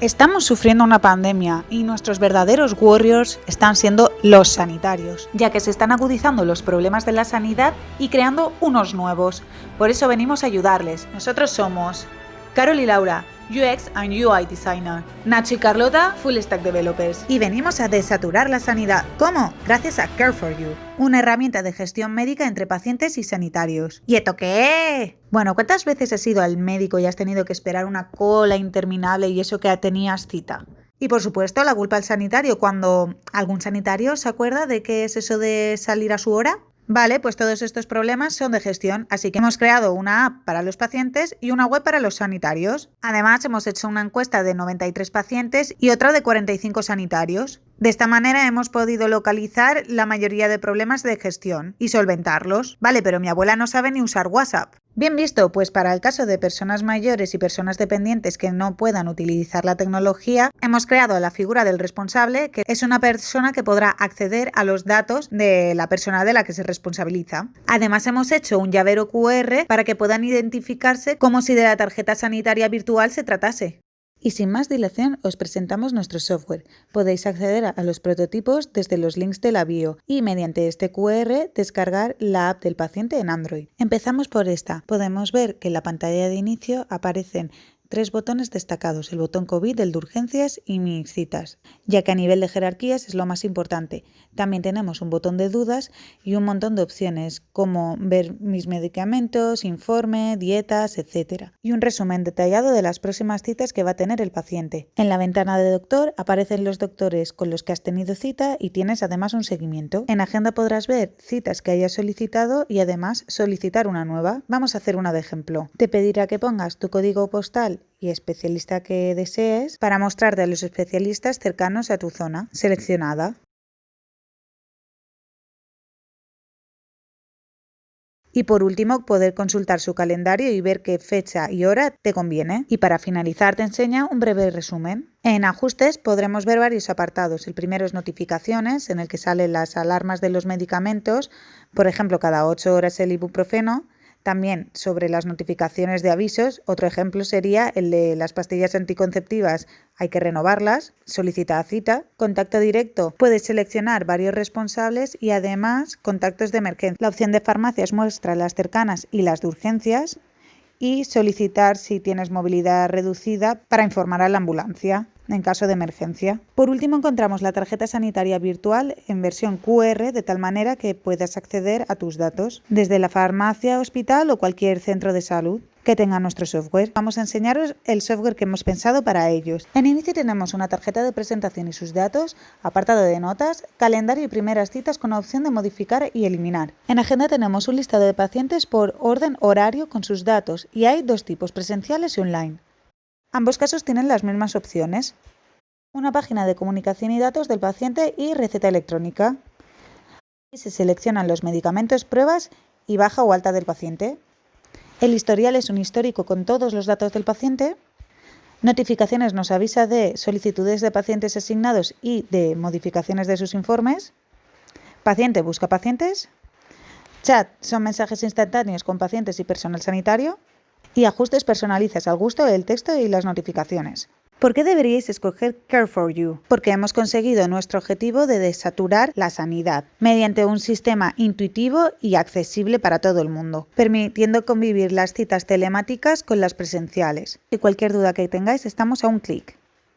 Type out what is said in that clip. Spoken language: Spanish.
Estamos sufriendo una pandemia y nuestros verdaderos warriors están siendo los sanitarios, ya que se están agudizando los problemas de la sanidad y creando unos nuevos. Por eso venimos a ayudarles. Nosotros somos Carol y Laura, UX and UI Designer, Nacho y Carlota, Full Stack Developers. Y venimos a desaturar la sanidad. ¿Cómo? Gracias a Care4You, una herramienta de gestión médica entre pacientes y sanitarios. ¿Y esto qué? Bueno, ¿cuántas veces has ido al médico y has tenido que esperar una cola interminable y eso que tenías cita? Y por supuesto, la culpa al sanitario cuando algún sanitario se acuerda de qué es eso de salir a su hora. Vale, pues todos estos problemas son de gestión, así que hemos creado una app para los pacientes y una web para los sanitarios. Además, hemos hecho una encuesta de 93 pacientes y otra de 45 sanitarios. De esta manera hemos podido localizar la mayoría de problemas de gestión y solventarlos. Vale, pero mi abuela no sabe ni usar WhatsApp. Bien visto, pues para el caso de personas mayores y personas dependientes que no puedan utilizar la tecnología, hemos creado la figura del responsable, que es una persona que podrá acceder a los datos de la persona de la que se responsabiliza. Además, hemos hecho un llavero QR para que puedan identificarse como si de la tarjeta sanitaria virtual se tratase. Y sin más dilación os presentamos nuestro software. Podéis acceder a los prototipos desde los links de la bio y mediante este QR descargar la app del paciente en Android. Empezamos por esta. Podemos ver que en la pantalla de inicio aparecen 3 botones destacados, el botón COVID, el de urgencias y mis citas, ya que a nivel de jerarquías es lo más importante. También tenemos un botón de dudas y un montón de opciones, como ver mis medicamentos, informe, dietas, etc. Y un resumen detallado de las próximas citas que va a tener el paciente. En la ventana de doctor aparecen los doctores con los que has tenido cita y tienes además un seguimiento. En agenda podrás ver citas que hayas solicitado y además solicitar una nueva. Vamos a hacer una de ejemplo. Te pedirá que pongas tu código postal y especialista que desees para mostrarte a los especialistas cercanos a tu zona seleccionada. Y por último, poder consultar su calendario y ver qué fecha y hora te conviene. Y para finalizar te enseña un breve resumen. En ajustes podremos ver varios apartados. El primero es notificaciones, en el que salen las alarmas de los medicamentos, por ejemplo, cada 8 horas el ibuprofeno. También sobre las notificaciones de avisos, otro ejemplo sería el de las pastillas anticonceptivas, hay que renovarlas, solicitar cita, contacto directo, puedes seleccionar varios responsables y además contactos de emergencia. La opción de farmacias muestra las cercanas y las de urgencias y solicitar si tienes movilidad reducida para informar a la ambulancia en caso de emergencia. Por último, encontramos la tarjeta sanitaria virtual en versión QR de tal manera que puedas acceder a tus datos desde la farmacia, hospital o cualquier centro de salud que tenga nuestro software. Vamos a enseñaros el software que hemos pensado para ellos. En inicio tenemos una tarjeta de presentación y sus datos, apartado de notas, calendario y primeras citas con opción de modificar y eliminar. En agenda tenemos un listado de pacientes por orden horario con sus datos y hay 2 tipos, presenciales y online. Ambos casos tienen las mismas opciones. Una página de comunicación y datos del paciente y receta electrónica. Y se seleccionan los medicamentos, pruebas y baja o alta del paciente. El historial es un histórico con todos los datos del paciente. Notificaciones nos avisa de solicitudes de pacientes asignados y de modificaciones de sus informes. Paciente busca pacientes. Chat son mensajes instantáneos con pacientes y personal sanitario. Y ajustes personalizas al gusto el texto y las notificaciones. ¿Por qué deberíais escoger Care4You? Porque hemos conseguido nuestro objetivo de desaturar la sanidad mediante un sistema intuitivo y accesible para todo el mundo, permitiendo convivir las citas telemáticas con las presenciales. Y cualquier duda que tengáis, estamos a un clic.